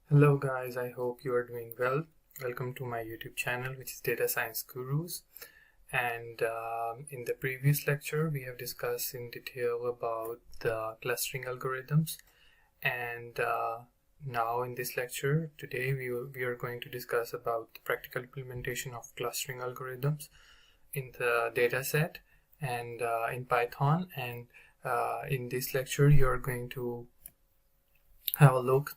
Hello guys, I hope you are doing well. Welcome to my YouTube channel, which is Data Science Gurus. And in the previous lecture, we have discussed in detail about the clustering algorithms. And now in this lecture, today we are going to discuss about the practical implementation of clustering algorithms in the dataset and in Python. And in this lecture, you are going to have a look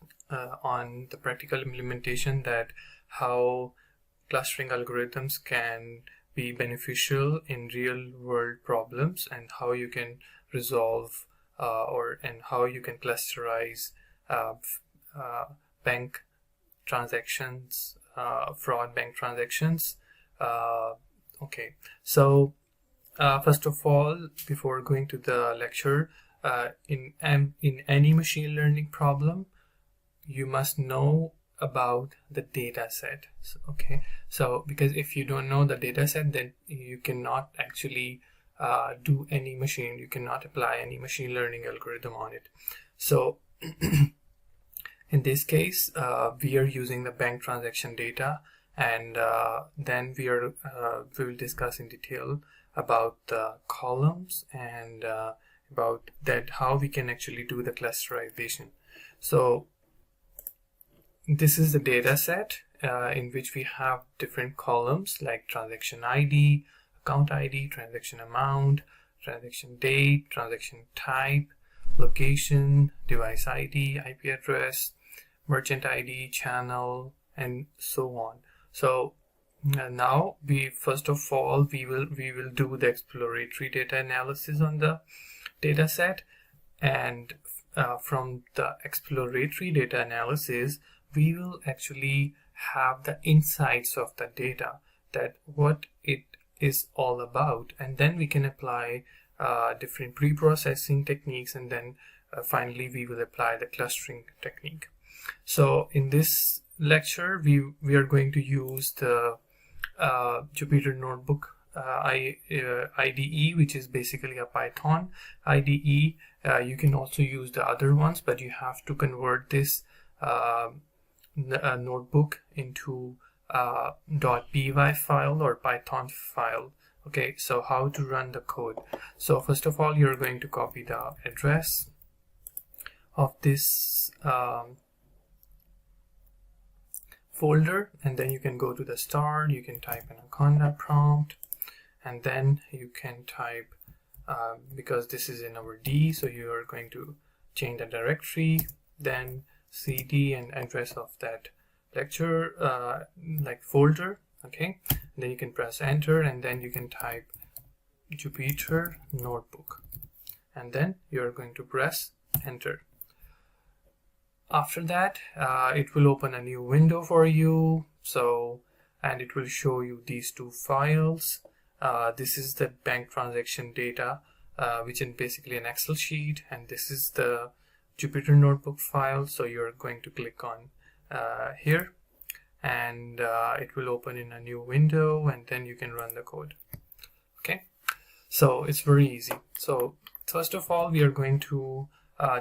on the practical implementation, that how clustering algorithms can be beneficial in real world problems, and how you can resolve and how you can clusterize bank transactions, fraud bank transactions. Okay, so first of all, before going to the lecture, in any machine learning problem, you must know about the data set. So because if you don't know the data set, then you cannot actually do any you cannot apply any machine learning algorithm on it. So in this case, we are using the bank transaction data, and then we will discuss in detail about the columns and about that how we can actually do the clusterization. So this is the data set in which we have different columns like transaction ID, account ID, transaction amount, transaction date, transaction type, location, device ID, IP address, merchant ID, channel, and so on. So now first of all we will do the exploratory data analysis on the data set, and from the exploratory data analysis we will actually have the insights of the data, that what it is all about, and then we can apply different pre-processing techniques, and then finally we will apply the clustering technique. So in this lecture we are going to use the Jupyter Notebook IDE, which is basically a Python IDE. You can also use the other ones, but you have to convert this notebook into .py file or Python file. Okay, so how to run the code. So first of all, you're going to copy the address of this folder, and then you can go to the start, you can type an anaconda prompt, and then you can type because this is in our D, so you are going to change the directory, then cd and address of that lecture like folder. Okay, and then you can press enter, and then you can type Jupyter Notebook, and then you're going to press enter. After that, it will open a new window for you, and it will show you these two files. This is the bank transaction data, which is basically an Excel sheet, and this is the Jupyter Notebook file. So you're going to click on here, and it will open in a new window, and then you can run the code. Okay, so it's very easy. So first of all, we are going to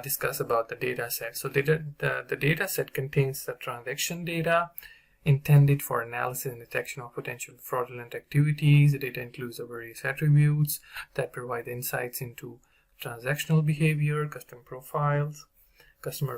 discuss about the data set. So the data set contains the transaction data intended for analysis and detection of potential fraudulent activities. The data includes the various attributes that provide insights into transactional behavior, customer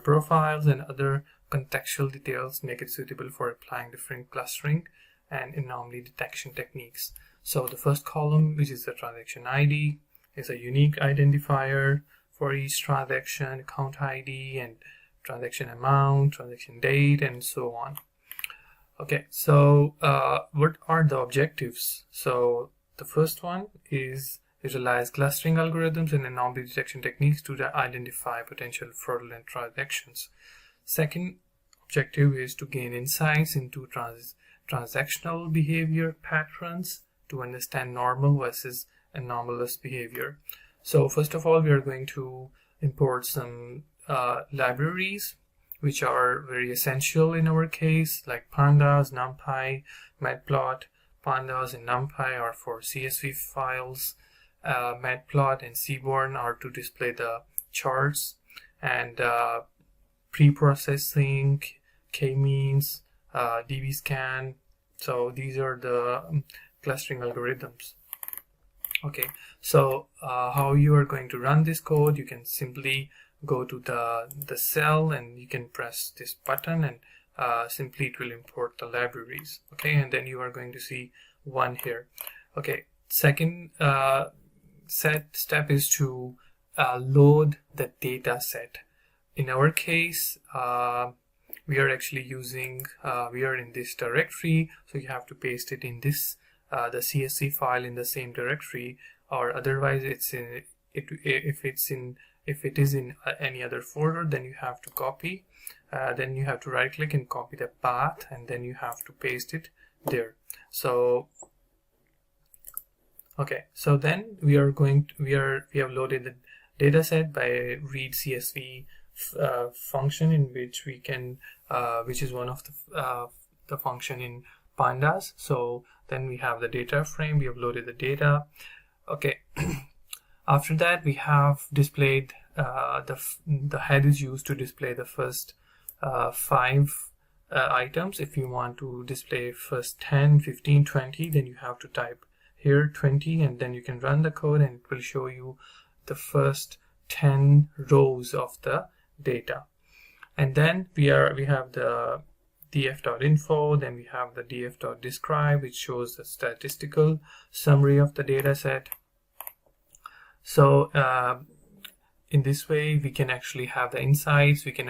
profiles, and other contextual details, make it suitable for applying different clustering and anomaly detection techniques. So the first column, which is the transaction ID, is a unique identifier for each transaction, account ID, and transaction amount, transaction date, and so on. Okay, so what are the objectives? So the first one is utilize clustering algorithms and anomaly detection techniques to identify potential fraudulent transactions. Second objective is to gain insights into transactional behavior patterns to understand normal versus anomalous behavior. So first of all, we are going to import some libraries which are very essential in our case, like pandas, numpy, matplot. Pandas and numpy are for CSV files. Matplot and seaborn are to display the charts, and pre-processing, KMeans, DBSCAN. So these are the clustering algorithms. Okay, so how you are going to run this code, you can simply go to the cell and you can press this button, and simply it will import the libraries. Okay, and then you are going to see one here. Okay, second step is to load the data set. In our case, we are actually using, we are in this directory, so you have to paste it in this the CSV file in the same directory, or otherwise it's in if it is in any other folder, then you have to copy, then you have to right click and copy the path, and then you have to paste it there. So okay, so then we have loaded the data set by read CSV function, in which we can which is one of the function in pandas. So then we have the data frame, we have loaded the data. Okay, after that we have displayed the head is used to display the first 5 items. If you want to display first 10, 15, 20, then you have to type here 20, and then you can run the code and it will show you the first 10 rows of the data. And then we have the df.info, then we have the df.describe, which shows the statistical summary of the data set. So in this way we can actually have the insights, we can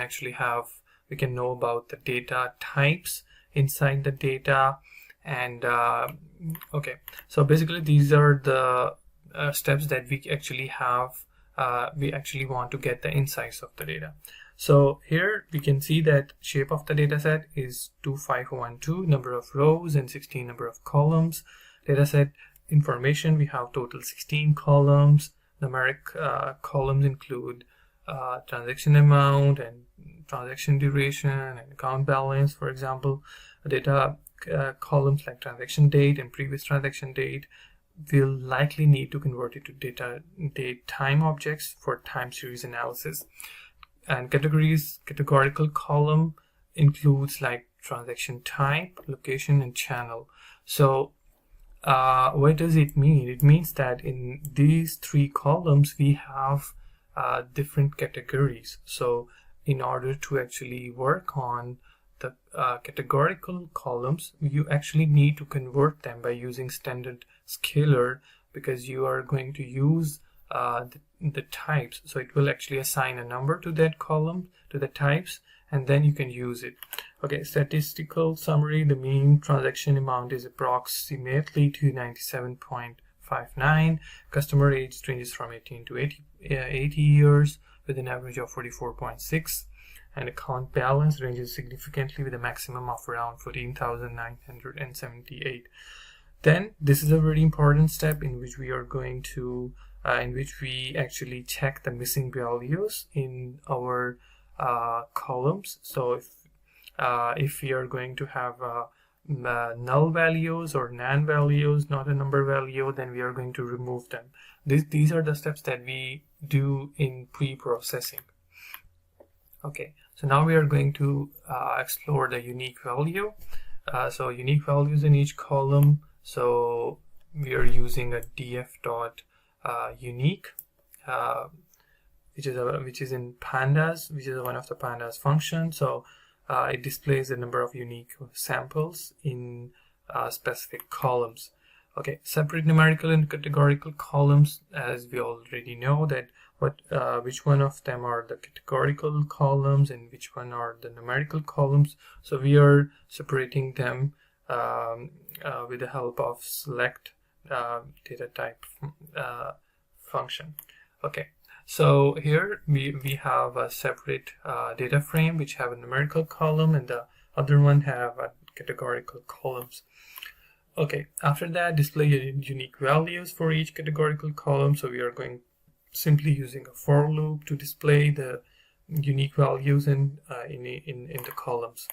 know about the data types inside the data. And okay, so basically these are the steps that we actually have. We actually want to get the insights of the data. So here we can see that shape of the data set is 25012, number of rows, and 16 number of columns. Dataset information, we have total 16 columns. Numeric columns include transaction amount and transaction duration and account balance, for example. Data columns like transaction date and previous transaction date will likely need to convert it to date time objects for time series analysis. And categorical column includes like transaction type, location, and channel. So what does it mean? It means that in these 3 columns we have different categories. So in order to actually work on the categorical columns, you actually need to convert them by using standard scalar, because you are going to use the types. So it will actually assign a number to that column, to the types, and then you can use it. Okay, statistical summary, the mean transaction amount is approximately 297.59. Customer age ranges from 18 to 80 years with an average of 44.6. And account balance ranges significantly with a maximum of around 14,978. Then this is a very important step in which we are going to in which we actually check the missing values in our columns. So if we are going to have null values or nan values, not a number value, then we are going to remove them. These are the steps that we do in pre-processing. Okay, so now we are going to explore the unique value. So unique values in each column. So we are using a df.unique, which is in pandas, which is one of the pandas function. So it displays the number of unique samples in specific columns. Okay, separate numerical and categorical columns, as we already know that which one of them are the categorical columns and which one are the numerical columns. So we are separating them with the help of select data type function. Okay, so here we have a separate data frame which have a numerical column, and the other one have a categorical columns. Okay, after that, display unique values for each categorical column. So we are going simply using a for loop to display the unique values in the columns.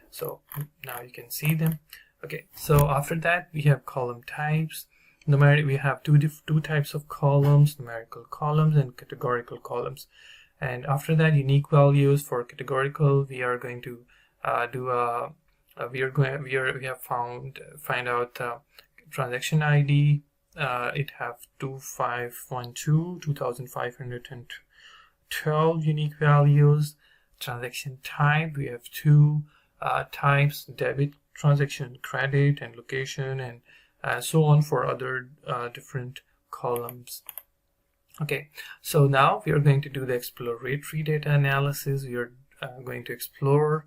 So now you can see them. Okay, so after that we have column types. We have two types of columns, numerical columns and categorical columns. And after that, unique values for categorical, we are going to we have find out transaction ID. It have 2512 unique values. Transaction type, we have two types: debit transaction, credit, and location, and so on for other different columns. Okay, so now we are going to do the exploratory data analysis. We are going to explore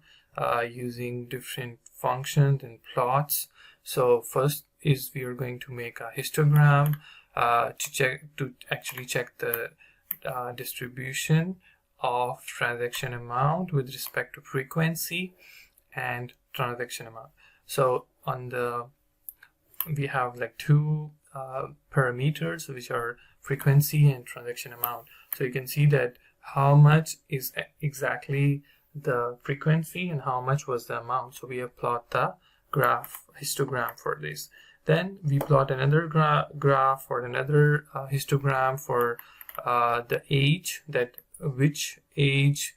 using different functions and plots. So first is we are going to make a histogram to actually check the distribution of transaction amount with respect to frequency and transaction amount. So on the we have like two parameters, which are frequency and transaction amount. So you can see that how much is exactly the frequency and how much was the amount. So we have plot the graph histogram for this. Then we plot another graph or another histogram for the age, that which age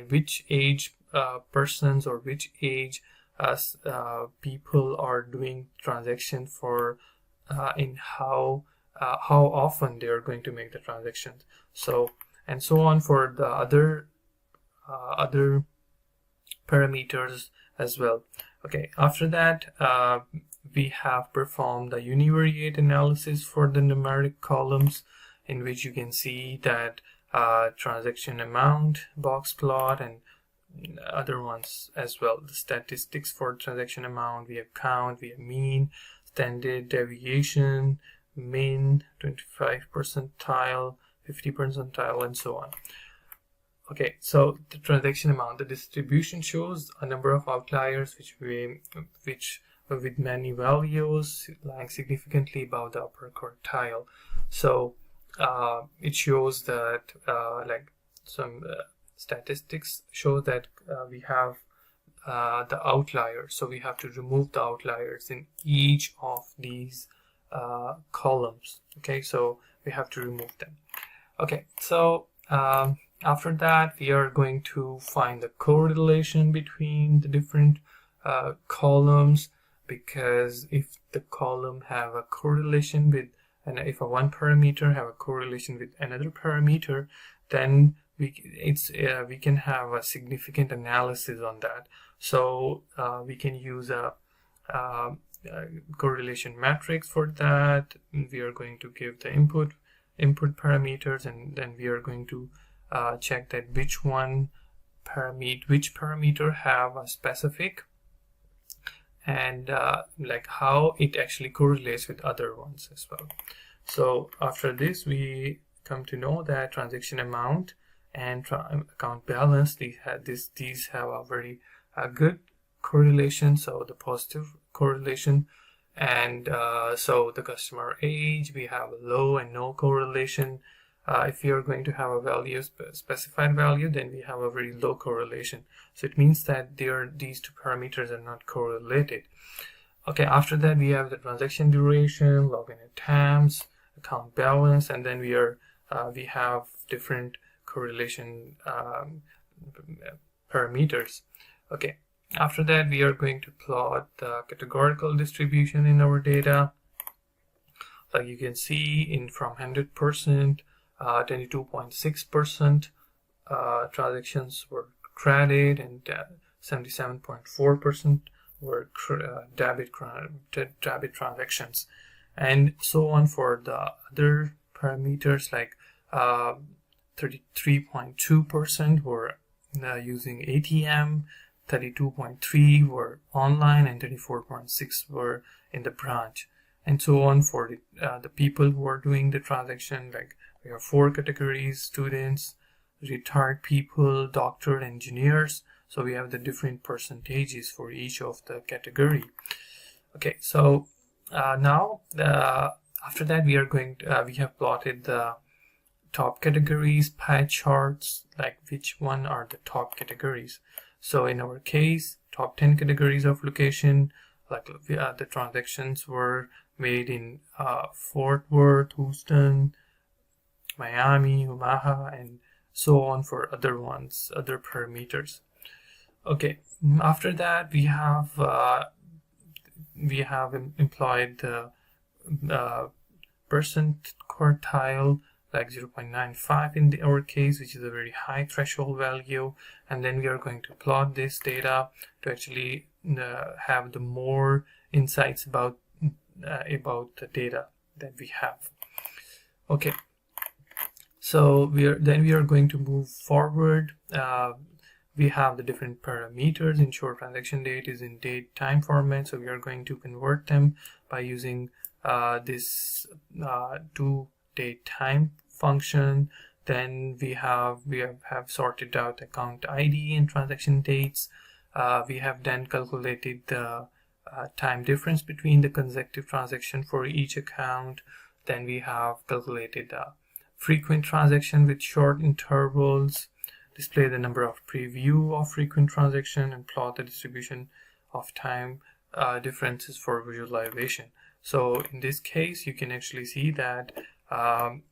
which age persons or which age people are doing transaction for, in how often they are going to make the transactions. So and so on for the other parameters as well. Okay, after that we have performed the univariate analysis for the numeric columns, in which you can see that transaction amount, box plot, and other ones as well. The statistics for transaction amount, we have count, we have mean, standard deviation, min, 25 percentile, 50 percentile, and so on. Okay, so the transaction amount, the distribution shows a number of outliers which with many values lying significantly above the upper quartile. So it shows that like some statistics show that we have the outliers, so we have to remove the outliers in each of these columns. Okay, so we have to remove them. Okay, so after that we are going to find the correlation between the different columns, because if the column have a correlation with, and if a one parameter have a correlation with another parameter, then we can have a significant analysis on that. So we can use a correlation matrix for that. We are going to give the input parameters, and then we are going to check that which parameter have a specific, and like how it actually correlates with other ones as well. So after this we come to know that transaction amount and account balance, these have a very good correlation, so the positive correlation. And so the customer age, we have a low and no correlation. If you are going to have a value, specified value, then we have a very low correlation. So it means that these two parameters are not correlated. Okay, after that we have the transaction duration, login attempts, account balance, and then we have different correlation parameters. Okay, after that we are going to plot the categorical distribution in our data. Like you can see, from 100%, 22.6% transactions were credit, and 77.4% were debit transactions, and so on for the other parameters. Like 33.2% were using ATM, 32.3% were online, and 34.6% were in the branch, and so on for the people who are doing the transaction. Like we have 4 categories: students, retired people, doctor, engineers. So we have the different percentages for each of the category. Okay, so now after that we are going to, we have plotted the top categories, pie charts, like which one are the top categories. So in our case, top 10 categories of location, like the transactions were made in Fort Worth, Houston, Miami, Omaha, and so on for other ones, other parameters. Okay, after that we have employed the percent quartile, like 0.95 in our case, which is a very high threshold value, and then we are going to plot this data to actually have the more insights about the data that we have. Okay, so we are going to move forward. We have the different parameters. Ensure transaction date is in date time format, so we are going to convert them by using this to date time function. Then we have sorted out account ID and transaction dates. We have then calculated the time difference between the consecutive transaction for each account. Then we have calculated the frequent transaction with short intervals, display the number of preview of frequent transaction, and plot the distribution of time differences for visualization. So in this case, you can actually see that on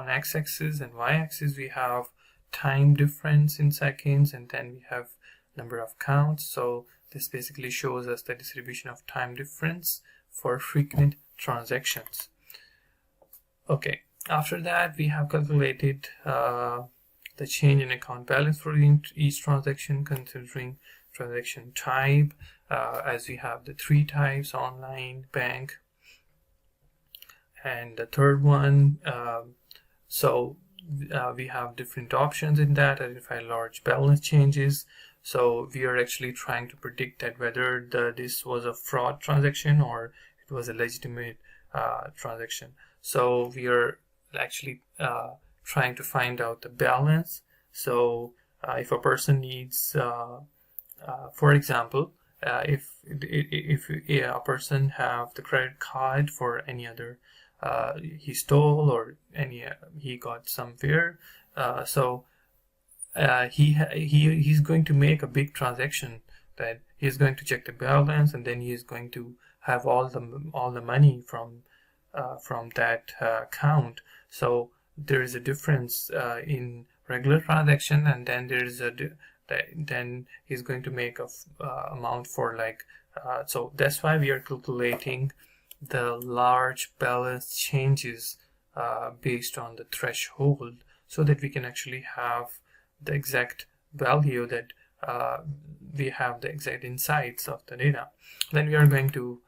x-axis and y-axis we have time difference in seconds, and then we have number of counts. So this basically shows us the distribution of time difference for frequent transactions. Okay, after that we have calculated the change in account balance for each transaction, considering transaction type, as we have the three types: online, bank, and the third one. We have different options in that. Identify large balance changes. So we are actually trying to predict that whether this was a fraud transaction or it was a legitimate transaction. So we are actually trying to find out the balance. So if a person needs, for example, if a person have the credit card for any other he stole or he got somewhere, so he's going to make a big transaction, that he's going to check the balance, and then he is going to have all the money from that account. So there is a difference in regular transaction, and then there is then he's going to make a amount for like so that's why we are calculating the large balance changes based on the threshold, so that we can actually have the exact value, that we have the exact insights of the data. Then we are going to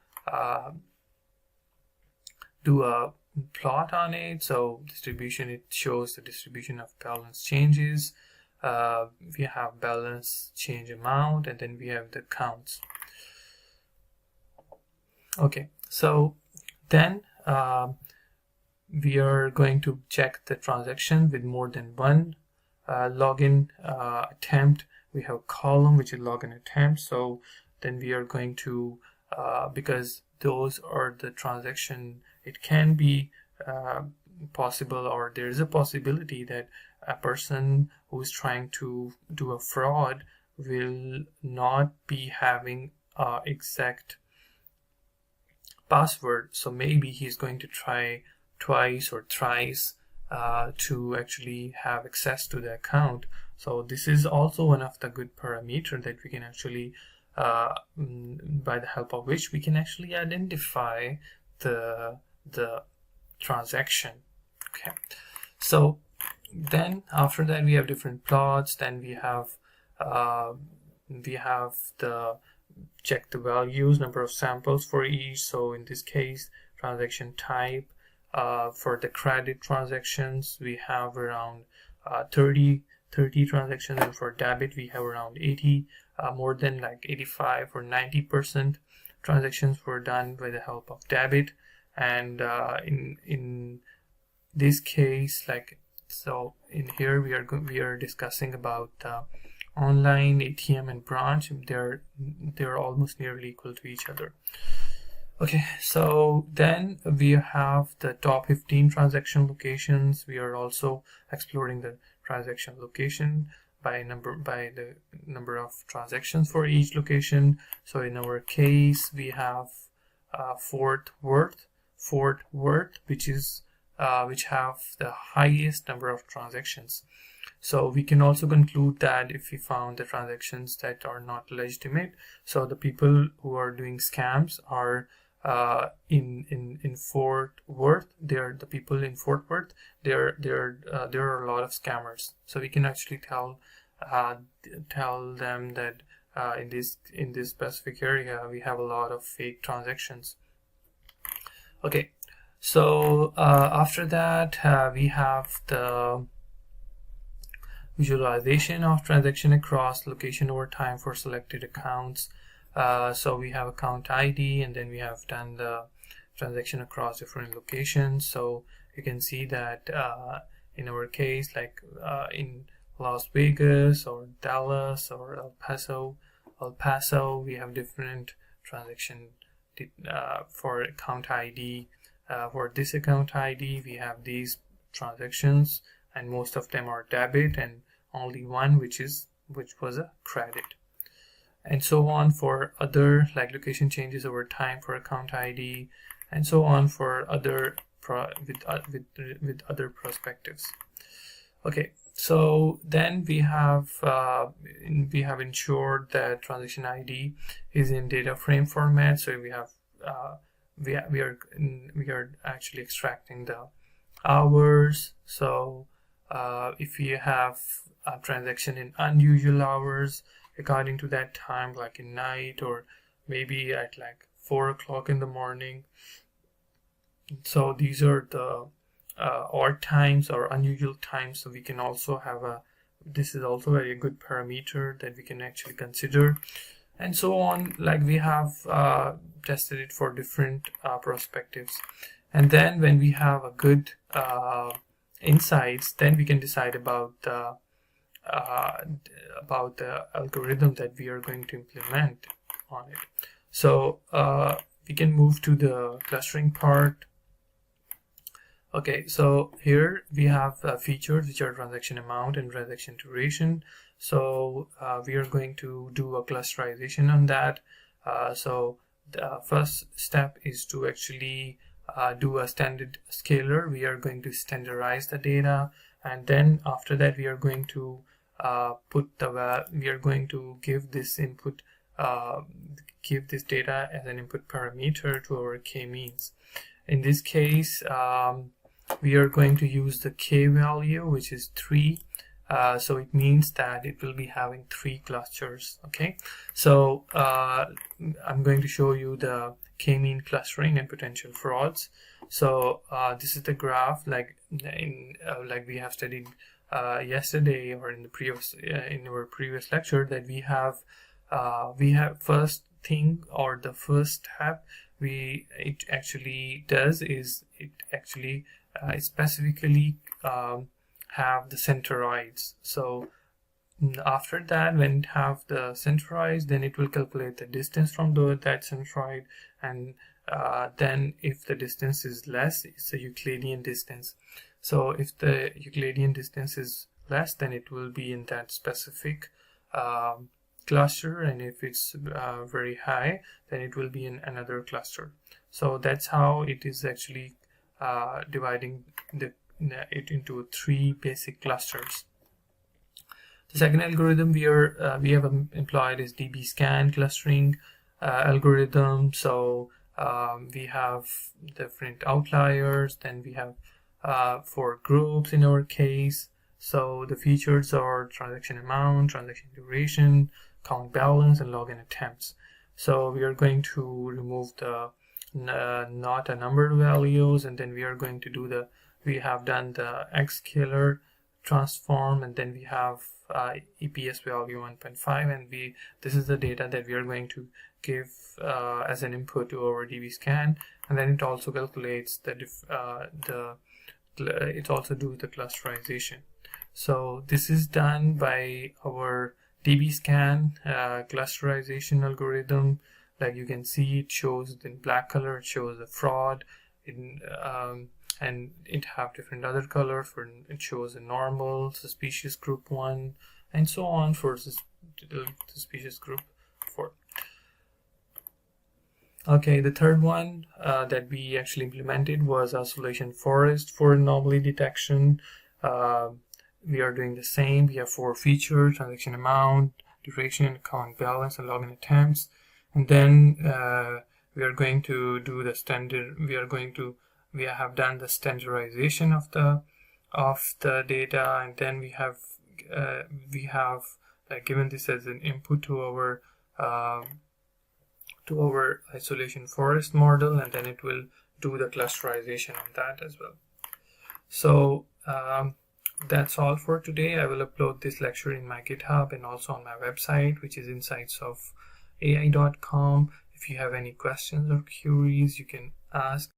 do a plot on it. So distribution, it shows the distribution of balance changes. We have balance change amount, and then we have the counts. Okay, so then we are going to check the transaction with more than one login attempt. We have a column which is login attempt. So then we are going to because those are the transaction, it can be possible, or there is a possibility that a person who is trying to do a fraud will not be having exact password. So maybe he's going to try twice or thrice to actually have access to the account. So this is also one of the good parameter that we can actually by the help of which we can actually identify the transaction. Okay, so then after that we have different plots. Then we have the check the values, number of samples for each. So in this case, transaction type, for the credit transactions we have around 30 transactions, and for debit we have around 80, more than like 85 or 90% transactions were done by the help of debit. And in this case, like, so in here we are discussing about online, ATM, and branch. They're almost nearly equal to each other. Okay, so then we have the top 15 transaction locations. We are also exploring the transaction location by the number of transactions for each location. So in our case, we have Fort Worth, which is which have the highest number of transactions. So we can also conclude that if we found the transactions that are not legitimate, so the people who are doing scams are in Fort Worth. They're the people in Fort Worth. There are a lot of scammers. So we can actually tell them that in this specific area we have a lot of fake transactions. Okay, so after that we have the visualization of transaction across location over time for selected accounts. So we have account ID, and then we have done the transaction across different locations. So you can see that in our case, like in Las Vegas or Dallas or El Paso, we have different transaction for account ID. For this account ID, we have these transactions, and most of them are debit, and only one which was a credit, and so on for other, like location changes over time for account ID, and so on for other with other perspectives. Okay, so then we have ensured that transaction ID is in data frame format. So we have we are actually extracting the hours. So if you have a transaction in unusual hours according to that time, like in night or maybe at like 4 o'clock in the morning, so these are the odd times or unusual times. So we can also have this is also a very good parameter that we can actually consider, and so on. Like we have tested it for different perspectives, and then when we have a good insights, then we can decide about the algorithm that we are going to implement on it. So we can move to the clustering part. Okay, so here we have features which are transaction amount and transaction duration. So we are going to do a clusterization on that. So the first step is to actually do a standard scaler. We are going to standardize the data, and then after that we are going to give this input, give this data as an input parameter to our KMeans. In this case, we are going to use the K value, which is 3. So it means that it will be having 3 clusters. Okay, so I'm going to show you the K-mean clustering and potential frauds. So this is the graph, like we have studied yesterday or in the previous in our previous lecture, that we have first thing, or the first step it actually does is it actually specifically have the centroids. So after that, when it have the centroids, then it will calculate the distance from that centroid, and then if the distance is less, it's a Euclidean distance. So if the Euclidean distance is less, then it will be in that specific cluster, and if it's very high, then it will be in another cluster. So that's how it is actually dividing it into 3 basic clusters. The second algorithm we have employed is DBSCAN clustering algorithm. So we have different outliers, then we have 4 groups in our case. So the features are transaction amount, transaction duration, count balance, and login attempts. So we are going to remove the not a number values, and then we are going to we have done the X scalar transform, and then we have EPS value 1.5, and this is the data that we are going to give as an input to our DBSCAN, and then it also calculates it also do the clusterization. So this is done by our DBSCAN clusterization algorithm. Like you can see, it shows in black color, it shows the fraud and it have different other colors. For it shows a normal, suspicious group 1, and so on for suspicious group 4. Okay, the third one that we actually implemented was isolation forest for anomaly detection. We are doing the same. We have 4 features: transaction amount, duration, account balance, and login attempts. And then we are going to do the standard. We have done the standardization of the data, and then we have given this as an input to our isolation forest model, and then it will do the clusterization on that as well. So that's all for today. I will upload this lecture in my GitHub and also on my website, which is insightsofai.com. If you have any questions or queries, you can ask.